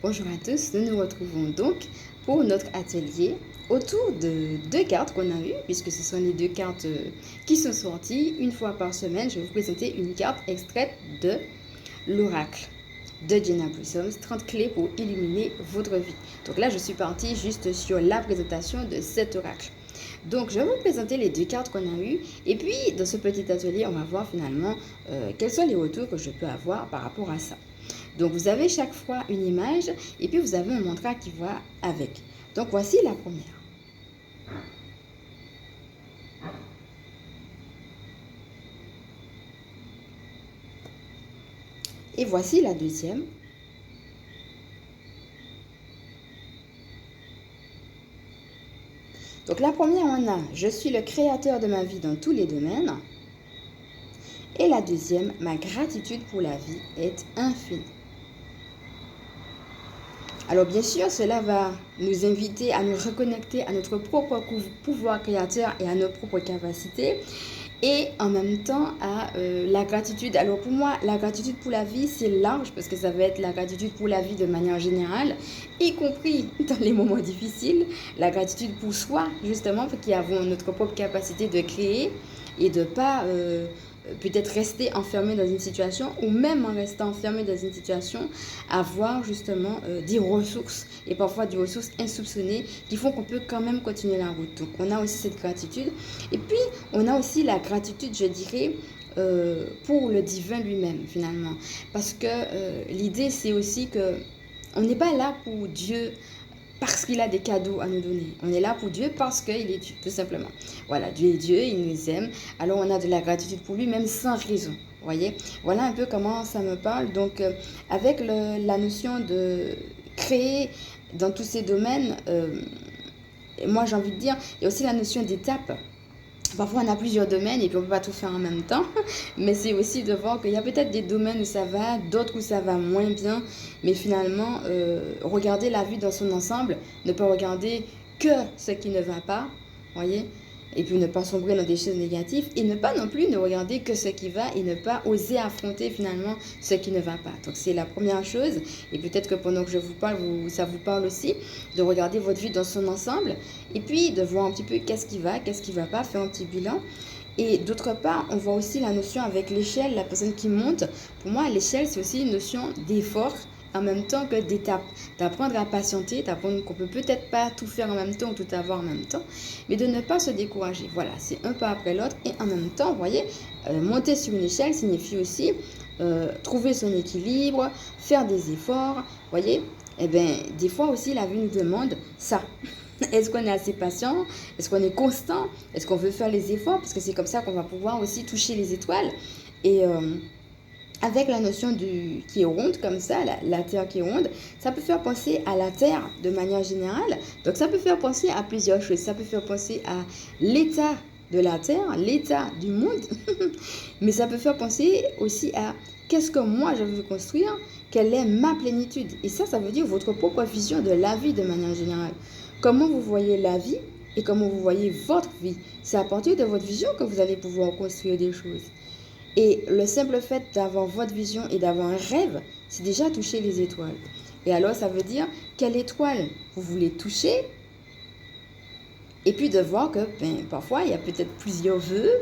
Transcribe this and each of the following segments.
Bonjour à tous, nous nous retrouvons donc pour notre atelier autour de deux cartes qu'on a eues, puisque ce sont les deux cartes qui sont sorties. Une fois par semaine, je vais vous présenter une carte extraite de l'oracle de Jenna Blossoms, 30 clés pour illuminer votre vie. Donc là, je suis partie juste sur la présentation de cet oracle. Donc, je vais vous présenter les deux cartes qu'on a eues. Et puis, dans ce petit atelier, on va voir finalement quels sont les retours que je peux avoir par rapport à ça. Donc, vous avez chaque fois une image et puis vous avez un mantra qui va avec. Donc, voici la première. Et voici la deuxième. Donc, la première, on a « Je suis le créateur de ma vie dans tous les domaines ». Et la deuxième, « Ma gratitude pour la vie est infinie ». Alors bien sûr, cela va nous inviter à nous reconnecter à notre propre pouvoir créateur et à nos propres capacités. Et en même temps à la gratitude. Alors pour moi, la gratitude pour la vie, c'est large parce que ça va être la gratitude pour la vie de manière générale, y compris dans les moments difficiles. La gratitude pour soi, justement, qui avons notre propre capacité de créer et de ne pas peut-être rester enfermé dans une situation, ou même en restant enfermé dans une situation, avoir justement des ressources, et parfois des ressources insoupçonnées qui font qu'on peut quand même continuer la route. Donc on a aussi cette gratitude. Et puis on a aussi la gratitude, je dirais, pour le divin lui-même finalement. Parce que l'idée c'est aussi que on n'est pas là pour Dieu parce qu'il a des cadeaux à nous donner. On est là pour Dieu parce qu'il est Dieu, tout simplement. Voilà, Dieu est Dieu, il nous aime. Alors on a de la gratitude pour lui, même sans raison. Voyez, voilà un peu comment ça me parle. Donc, avec la notion de créer dans tous ces domaines, moi j'ai envie de dire, il y a aussi la notion d'étape. Parfois, on a plusieurs domaines et puis on ne peut pas tout faire en même temps. Mais c'est aussi de voir qu'il y a peut-être des domaines où ça va, d'autres où ça va moins bien. Mais finalement, regarder la vie dans son ensemble, ne pas regarder que ce qui ne va pas, voyez, et puis ne pas sombrer dans des choses négatives et ne pas non plus ne regarder que ce qui va et ne pas oser affronter finalement ce qui ne va pas. Donc c'est la première chose et peut-être que pendant que je vous parle, ça vous parle aussi de regarder votre vie dans son ensemble et puis de voir un petit peu qu'est-ce qui va pas, faire un petit bilan. Et d'autre part, on voit aussi la notion avec l'échelle, la personne qui monte. Pour moi, l'échelle, c'est aussi une notion d'effort en même temps que d'étape, d'apprendre à patienter, d'apprendre qu'on peut peut-être pas tout faire en même temps ou tout avoir en même temps, mais de ne pas se décourager. Voilà, c'est un pas après l'autre et en même temps, vous voyez, monter sur une échelle signifie aussi trouver son équilibre, faire des efforts, vous voyez. Eh bien, des fois aussi, la vie nous demande ça. Est-ce qu'on est assez patient? Est-ce qu'on est constant? Est-ce qu'on veut faire les efforts? Parce que c'est comme ça qu'on va pouvoir aussi toucher les étoiles. Et avec la notion qui est ronde comme ça, la Terre qui est ronde, ça peut faire penser à la Terre de manière générale. Donc ça peut faire penser à plusieurs choses. Ça peut faire penser à l'état de la Terre, l'état du monde. Mais ça peut faire penser aussi à qu'est-ce que moi je veux construire, quelle est ma plénitude. Et ça veut dire votre propre vision de la vie de manière générale. Comment vous voyez la vie et comment vous voyez votre vie. C'est à partir de votre vision que vous allez pouvoir construire des choses. Et le simple fait d'avoir votre vision et d'avoir un rêve, c'est déjà toucher les étoiles. Et alors, ça veut dire quelle étoile vous voulez toucher. Et puis de voir que parfois, il y a peut-être plusieurs vœux.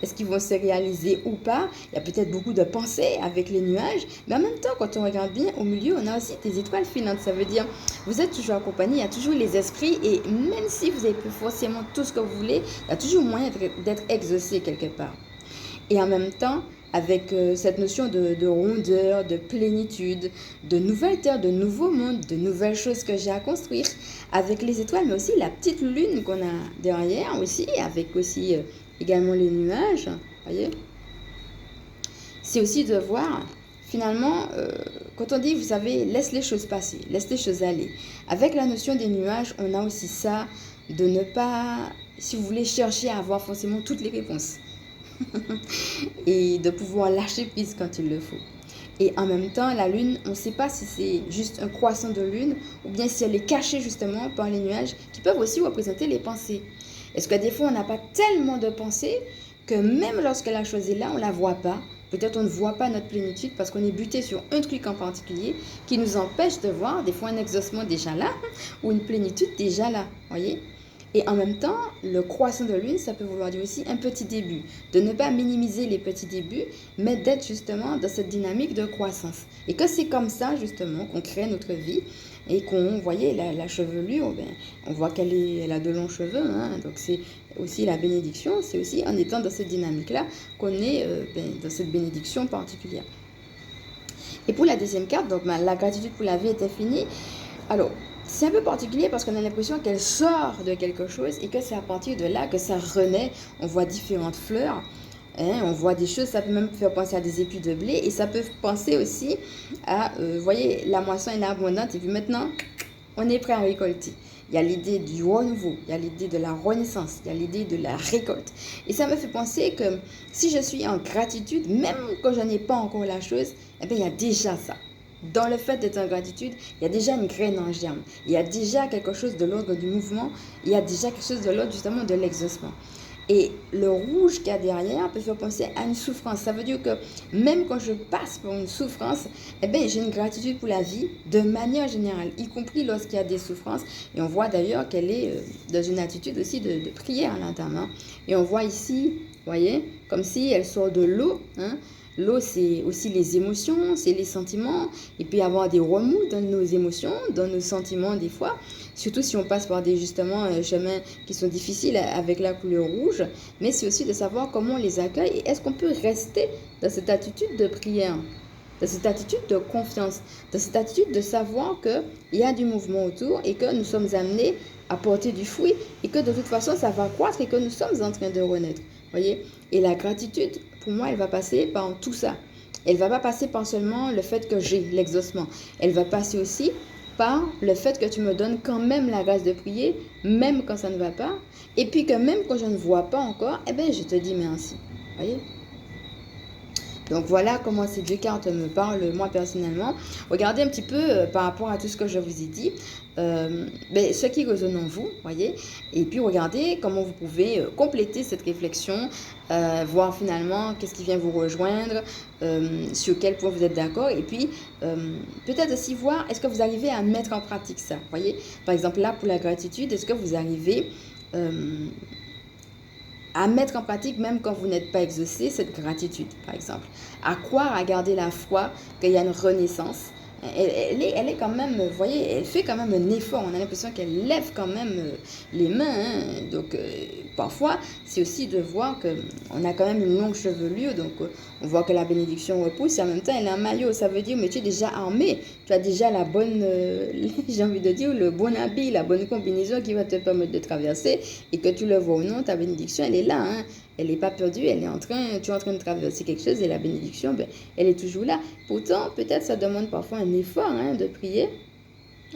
Est-ce qu'ils vont se réaliser ou pas? Il y a peut-être beaucoup de pensées avec les nuages. Mais en même temps, quand on regarde bien, au milieu, on a aussi des étoiles filantes. Ça veut dire vous êtes toujours accompagné, il y a toujours les esprits. Et même si vous n'avez plus forcément tout ce que vous voulez, il y a toujours moyen d'être exaucé quelque part. Et en même temps, avec cette notion de rondeur, de plénitude, de nouvelles terres, de nouveaux mondes, de nouvelles choses que j'ai à construire, avec les étoiles, mais aussi la petite lune qu'on a derrière aussi, avec aussi également les nuages, voyez. C'est aussi de voir, finalement, quand on dit, vous savez, laisse les choses passer, laisse les choses aller. Avec la notion des nuages, on a aussi ça, de ne pas, si vous voulez, chercher à avoir forcément toutes les réponses. Et de pouvoir lâcher prise quand il le faut. Et en même temps, la lune, on ne sait pas si c'est juste un croissant de lune ou bien si elle est cachée justement par les nuages qui peuvent aussi représenter les pensées. Est-ce que des fois, on n'a pas tellement de pensées que même lorsque la chose est là, on ne la voit pas Peut-être on ne voit pas notre plénitude parce qu'on est buté sur un truc en particulier qui nous empêche de voir des fois un exaucement déjà là ou une plénitude déjà là, voyez. Et en même temps, le croissant de lune, ça peut vouloir dire aussi un petit début. De ne pas minimiser les petits débuts, mais d'être justement dans cette dynamique de croissance. Et que c'est comme ça, justement, qu'on crée notre vie et qu'on, voyez, la chevelure, ben, on voit elle a de longs cheveux, hein, donc c'est aussi la bénédiction, c'est aussi en étant dans cette dynamique-là qu'on est dans cette bénédiction particulière. Et pour la deuxième carte, donc la gratitude pour la vie est infinie. Alors, c'est un peu particulier parce qu'on a l'impression qu'elle sort de quelque chose et que c'est à partir de là que ça renaît. On voit différentes fleurs, hein, on voit des choses, ça peut même faire penser à des épis de blé et ça peut penser aussi à, vous voyez, la moisson est abondante et puis maintenant, on est prêt à récolter. Il y a l'idée du renouveau, il y a l'idée de la renaissance, il y a l'idée de la récolte. Et ça me fait penser que si je suis en gratitude, même quand je n'ai pas encore la chose, eh bien, il y a déjà ça. Dans le fait d'être en gratitude, il y a déjà une graine en germe. Il y a déjà quelque chose de l'ordre du mouvement. Il y a déjà quelque chose de l'ordre justement de l'exaucement. Et le rouge qu'il y a derrière peut faire penser à une souffrance. Ça veut dire que même quand je passe par une souffrance, eh bien, j'ai une gratitude pour la vie de manière générale, y compris lorsqu'il y a des souffrances. Et on voit d'ailleurs qu'elle est dans une attitude aussi de prière à l'intérieur. Et on voit ici, vous voyez, comme si elle sort de l'eau, hein. L'eau, c'est aussi les émotions, c'est les sentiments. Il peut y avoir des remous dans nos émotions, dans nos sentiments des fois. Surtout si on passe par des justement chemins qui sont difficiles avec la couleur rouge. Mais c'est aussi de savoir comment on les accueille et est-ce qu'on peut rester dans cette attitude de prière, dans cette attitude de confiance, dans cette attitude de savoir qu'il y a du mouvement autour et que nous sommes amenés à porter du fruit et que de toute façon ça va croître et que nous sommes en train de renaître. Voyez? Et la gratitude, pour moi, elle va passer par tout ça. Elle ne va pas passer par seulement le fait que j'ai l'exaucement. Elle va passer aussi par le fait que tu me donnes quand même la grâce de prier, même quand ça ne va pas. Et puis que même quand je ne vois pas encore, eh bien, je te dis merci. Voyez? Donc voilà comment ces deux cartes me parlent moi personnellement. Regardez un petit peu par rapport à tout ce que je vous ai dit, ce qui résonne en vous, voyez. Et puis regardez comment vous pouvez compléter cette réflexion, voir finalement qu'est-ce qui vient vous rejoindre, sur quel point vous êtes d'accord. Et puis peut-être aussi voir est-ce que vous arrivez à mettre en pratique ça, voyez. Par exemple là pour la gratitude, est-ce que vous arrivez à mettre en pratique même quand vous n'êtes pas exaucé, cette gratitude, par exemple. À croire, à garder la foi qu'il y a une renaissance. Elle est quand même, vous voyez, elle fait quand même un effort. On a l'impression qu'elle lève quand même les mains. Hein. Donc, parfois, c'est aussi de voir qu'on a quand même une longue chevelure. Donc, on voit que la bénédiction repousse. Et en même temps, elle a un maillot. Ça veut dire, mais tu es déjà armé. Tu as déjà la bonne, j'ai envie de dire, le bon habit, la bonne combinaison qui va te permettre de traverser. Et que tu le vois ou non, ta bénédiction, elle est là. Hein. Elle n'est pas perdue, tu es en train de traverser quelque chose et la bénédiction, elle est toujours là. Pourtant, peut-être ça demande parfois un effort hein, de prier.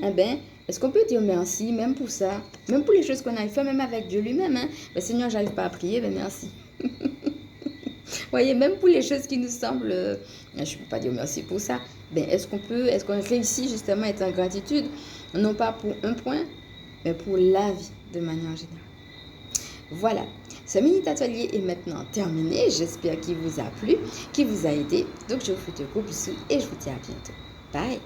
Eh bien, est-ce qu'on peut dire merci, même pour ça, même pour les choses qu'on a fait, même avec Dieu lui-même. Hein? Seigneur, j'arrive pas à prier, merci. Voyez, même pour les choses qui nous semblent, je ne peux pas dire merci pour ça. Est-ce qu'on réussit justement à être en gratitude, non pas pour un point, mais pour la vie de manière générale. Voilà, ce mini-atelier est maintenant terminé. J'espère qu'il vous a plu, qu'il vous a aidé. Donc, je vous fais de gros bisous et je vous dis à bientôt. Bye!